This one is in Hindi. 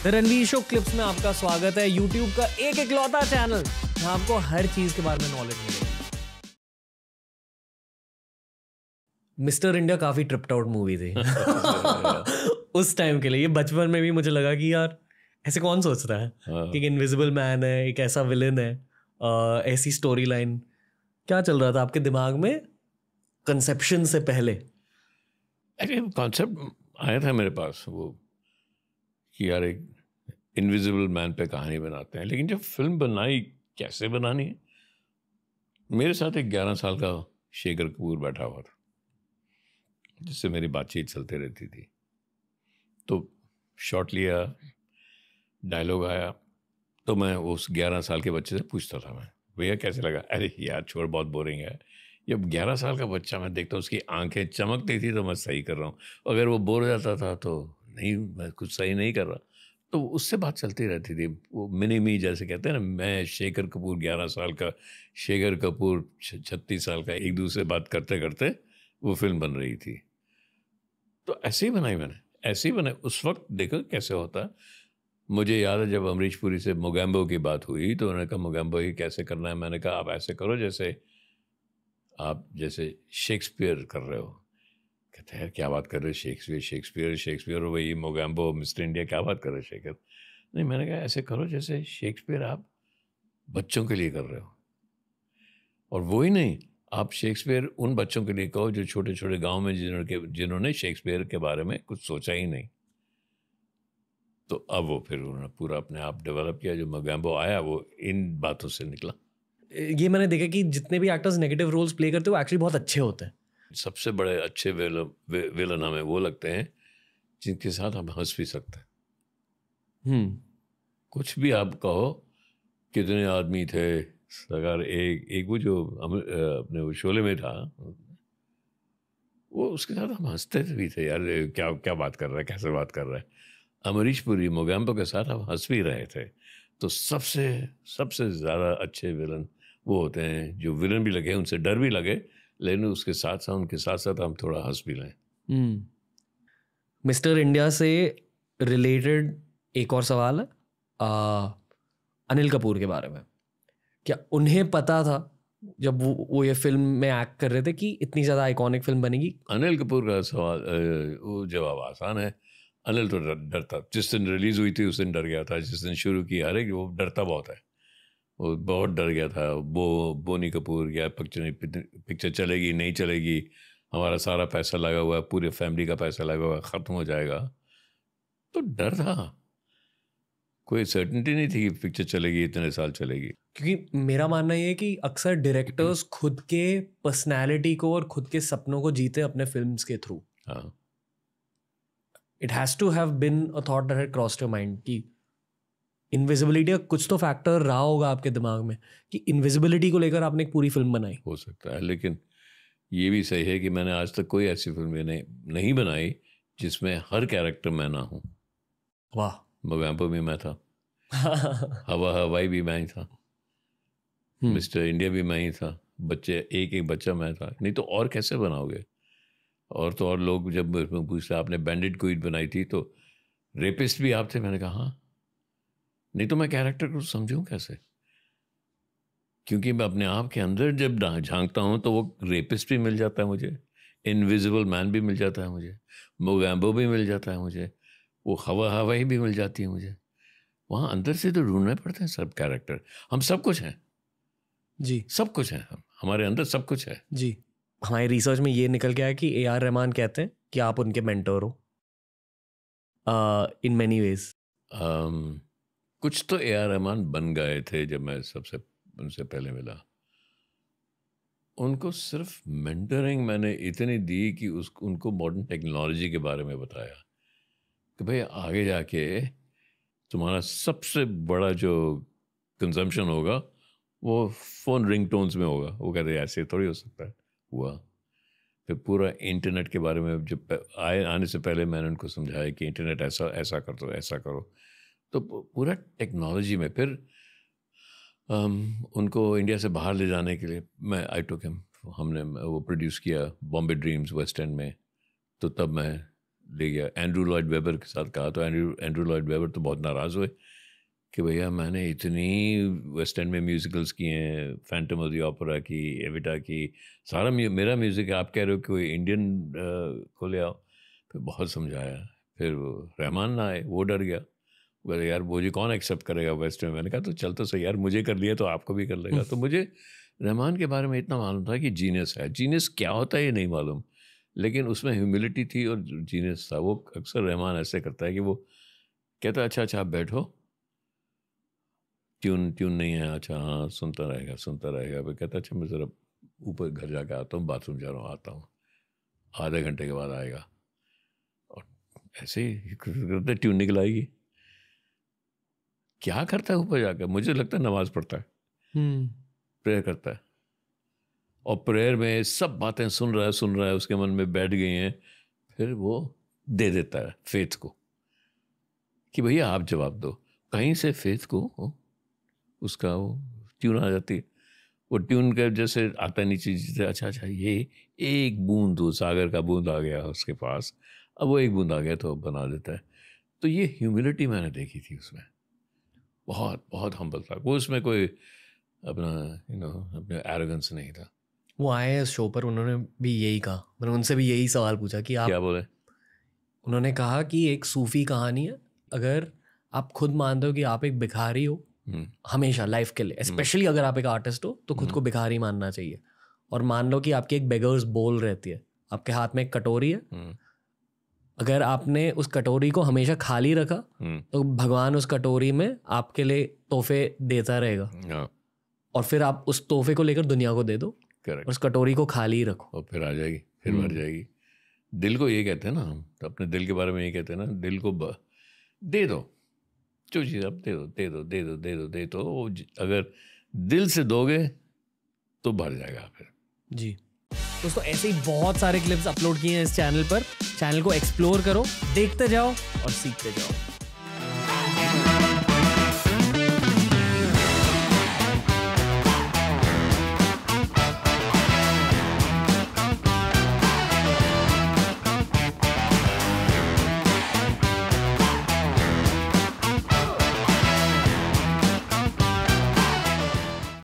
रणवीर शो क्लिप्स में आपका स्वागत है। यूट्यूब का एक इकलौता चैनल जहां आपको हर चीज के बारे में नॉलेज मिलेगी। मिस्टर इंडिया काफी ट्रिप्ड आउट मूवी थी उस टाइम के लिए। ये बचपन में भी मुझे लगा कि यार ऐसे कौन सोच रहा है कि एक इनविजिबल मैन है, एक ऐसा विलन है, ऐसी स्टोरी लाइन। क्या चल रहा था आपके दिमाग में कंसेप्शन से पहले? कॉन्सेप्ट आया था मेरे पास वो कि यार एक इनविजिबल मैन पे कहानी बनाते हैं, लेकिन जब फिल्म बनाई कैसे बनानी है। मेरे साथ एक 11 साल का शेखर कपूर बैठा हुआ था जिससे मेरी बातचीत चलती रहती थी। तो शॉट लिया, डायलॉग आया, तो मैं उस 11 साल के बच्चे से पूछता था, मैं भैया कैसे लगा? अरे यार छोड़, बहुत बोरिंग है। जब 11 साल का बच्चा मैं देखता हूँ उसकी आंखें चमकती थी तो मैं सही कर रहा हूँ, अगर वो बोर हो जाता था तो नहीं, मैं कुछ सही नहीं कर रहा। तो उससे बात चलती रहती थी। वो मिनी मी जैसे कहते हैं ना, मैं शेखर कपूर 11 साल का, शेखर कपूर 36 साल का, एक दूसरे बात करते करते वो फिल्म बन रही थी। तो ऐसे ही बनाई मैंने, ऐसे ही बनाई। उस वक्त देखो कैसे होता है। मुझे याद है जब अमरीश पुरी से मोगैम्बो की बात हुई तो उन्होंने कहा मोगैम्बो ही कैसे करना है। मैंने कहा आप ऐसे करो जैसे आप जैसे शेक्सपियर कर रहे हो। कहते हैं क्या बात कर रहे हो, शेक्सपियर शेक्सपियर शेक्सपियर और वही मोगैम्बो मिस्टर इंडिया, क्या बात कर रहे हो शेखर? नहीं, मैंने कहा ऐसे करो जैसे शेक्सपियर आप बच्चों के लिए कर रहे हो। और वो ही नहीं, आप शेक्सपियर उन बच्चों के लिए कहो जो छोटे छोटे गांव में जिन्होंने शेक्सपियर के बारे में कुछ सोचा ही नहीं। तो अब वो फिर उन्होंने पूरा अपने आप डेवलप किया। जो मोगैम्बो आया वो इन बातों से निकला। ये मैंने देखा कि जितने भी एक्टर्स नेगेटिव रोल्स प्ले करते हैं वो एक्चुअली बहुत अच्छे होते हैं। सबसे बड़े अच्छे विलन हमें वो लगते हैं जिनके साथ हम हंस भी सकते हैं। कुछ भी आप कहो, कितने आदमी थे, अगर एक वो जो अपने वो शोले में था, वो उसके साथ हम हंसते भी थे। यार क्या क्या बात कर रहा है, कैसे बात कर रहा है। अमरीश पुरी मोगैम्बो के साथ हम हंस भी रहे थे। तो सबसे सबसे ज़्यादा अच्छे विलन वो होते हैं जो विलन भी लगे, उनसे डर भी लगे, लेकिन उसके साथ साथ उनके साथ साथ हम थोड़ा हंस भी लें। मिस्टर इंडिया से रिलेटेड एक और सवाल है, अनिल कपूर के बारे में। क्या उन्हें पता था जब वो ये फिल्म में एक्ट कर रहे थे कि इतनी ज़्यादा आइकॉनिक फिल्म बनेगी? अनिल कपूर का सवाल, वो जवाब आसान है। अनिल तो डरता, जिस दिन रिलीज़ हुई थी उस दिन डर गया था। जिस दिन शुरू की, अरे वो डरता बहुत है, वो बहुत डर गया था। बोनी कपूर, क्या पिक्चर चलेगी नहीं चलेगी, हमारा सारा पैसा लगा हुआ है, पूरे फैमिली का पैसा लगा हुआ है, ख़त्म हो जाएगा। तो डर था, कोई सर्टेनिटी नहीं थी कि पिक्चर चलेगी, इतने साल चलेगी। क्योंकि मेरा मानना ये है कि अक्सर डायरेक्टर्स खुद के पर्सनैलिटी को और खुद के सपनों को जीते अपने फिल्म्स के थ्रू। हाँ, it has to have been a thought that had crossed your mind कि इनविजिबिलिटी का कुछ तो फैक्टर रहा होगा आपके दिमाग में कि इनविजिबिलिटी को लेकर आपने एक पूरी फिल्म बनाई। हो सकता है, लेकिन ये भी सही है कि मैंने आज तक कोई ऐसी फिल्म नहीं बनाई जिसमें हर कैरेक्टर मैं ना हूँ। वाह। मोगैम्बो भी मैं था, हवाई भी मैं ही था, मिस्टर इंडिया भी मैं ही था, बच्चे एक एक बच्चा मैं था। नहीं तो और कैसे बनाओगे? और तो और लोग जब पूछते आपने बैंडिट क्वीन बनाई थी तो रेपिस्ट भी आप थे। मैंने कहा हाँ, नहीं तो मैं कैरेक्टर को समझूं कैसे? क्योंकि मैं अपने आप के अंदर जब झांकता हूँ तो वो रेपिस्ट भी मिल जाता है मुझे, इनविजिबल मैन भी मिल जाता है मुझे, मोगैम्बो भी मिल जाता है मुझे, वो हवाई भी मिल जाती है मुझे। वहाँ अंदर से तो ढूंढने पड़ते हैं सब कैरेक्टर। हम सब कुछ हैं जी, सब कुछ है, हमारे अंदर सब कुछ है जी। हमारी रिसर्च में ये निकल गया है कि ए आर रहमान कहते हैं कि आप उनके मेंटर हो इन मेनी वेज। कुछ तो ए आर रहमान बन गए थे जब मैं सबसे उनसे पहले मिला। उनको सिर्फ मेंटरिंग मैंने इतनी दी कि उनको मॉडर्न टेक्नोलॉजी के बारे में बताया कि भाई आगे जाके तुम्हारा सबसे बड़ा जो कंजम्पशन होगा वो फ़ोन रिंगटोन्स में होगा। वो कहते हैं ऐसे थोड़ी हो सकता है। हुआ। फिर पूरा इंटरनेट के बारे में जब आने से पहले मैंने उनको समझाया कि इंटरनेट ऐसा ऐसा कर दो, ऐसा करो। तो पूरा टेक्नोलॉजी में फिर उनको इंडिया से बाहर ले जाने के लिए मैं आई टुक हिम, हमने वो प्रोड्यूस किया बॉम्बे ड्रीम्स वेस्ट एंड में। तो तब मैं ले गया। एंड्रू लॉयड वेबर के साथ कहा तो एंड्रू लॉयड वेबर तो बहुत नाराज़ हुए कि भैया मैंने इतनी वेस्ट एंड में म्यूज़िकल्स किए हैं, फैंटम ऑफ द ओपेरा की, एविटा की, सारा मेरा म्यूज़िक है, आप कह रहे हो कि कोई इंडियन को ले आओ। फिर बहुत समझाया, फिर रहमान ना आए, वो डर गया, बोले यार मुझे कौन एक्सेप्ट करेगा वेस्ट में। मैंने कहा तो चल तो सही यार, मुझे कर लिया तो आपको भी कर लेगा। तो मुझे रहमान के बारे में इतना मालूम था कि जीनियस है। जीनियस क्या होता है ये नहीं मालूम, लेकिन उसमें ह्यूमिलिटी थी और जीनियस था। वो अक्सर रहमान ऐसे करता है कि वो कहता है अच्छा आप बैठो, ट्यून नहीं है, अच्छा हाँ सुनता रहेगा। फिर कहता अच्छा मैं ज़रा ऊपर घर जाके आता हूँ, बाथरूम जा रहा हूँ, आता हूँ, आधे घंटे के बाद आएगा, और ऐसे ही करते ट्यून निकल आएगी। क्या करता है ऊपर जाकर? मुझे लगता है नमाज पढ़ता है, प्रेयर करता है, और प्रेयर में सब बातें सुन रहा है, उसके मन में बैठ गई हैं। फिर वो दे देता है फेथ को कि भैया आप जवाब दो। कहीं से फेथ को उसका वो ट्यून आ जाती है। वो ट्यून का जैसे आता नीचे, अच्छा ये एक बूंद, वो सागर का बूंद आ गया उसके पास, अब वो एक बूंद आ गया तो बना देता है। तो ये ह्यूमिलिटी मैंने देखी थी उसमें, बहुत बहुत हम्बल था वो। उसमें कोई अपना अपने एरोगेंस नहीं था। वो आए इस शो पर, उन्होंने भी यही कहा, मैंने उनसे भी यही सवाल पूछा कि आप क्या बोले। उन्होंने कहा कि एक सूफी कहानी है, अगर आप खुद मानते हो कि आप एक भिखारी हो हमेशा लाइफ के लिए, स्पेशली अगर आप एक आर्टिस्ट हो तो खुद को भिखारी मानना चाहिए। और मान लो कि आपकी एक बेगर्स बोल रहती है, आपके हाथ में एक कटोरी है, अगर आपने उस कटोरी को हमेशा खाली रखा तो भगवान उस कटोरी में आपके लिए तोहफे देता रहेगा, और फिर आप उस तोहफे को लेकर दुनिया को दे दो, उस कटोरी को खाली रखो और फिर आ जाएगी, फिर भर जाएगी। दिल को ये कहते हैं ना, हम तो अपने दिल के बारे में ये कहते हैं ना, दिल को दे दो जो चीज़ आप दे दो, अगर दिल से दोगे तो भर जाएगा फिर। जी दोस्तों, ऐसे ही बहुत सारे क्लिप्स अपलोड किए हैं इस चैनल पर। चैनल को एक्सप्लोर करो, देखते जाओ और सीखते जाओ।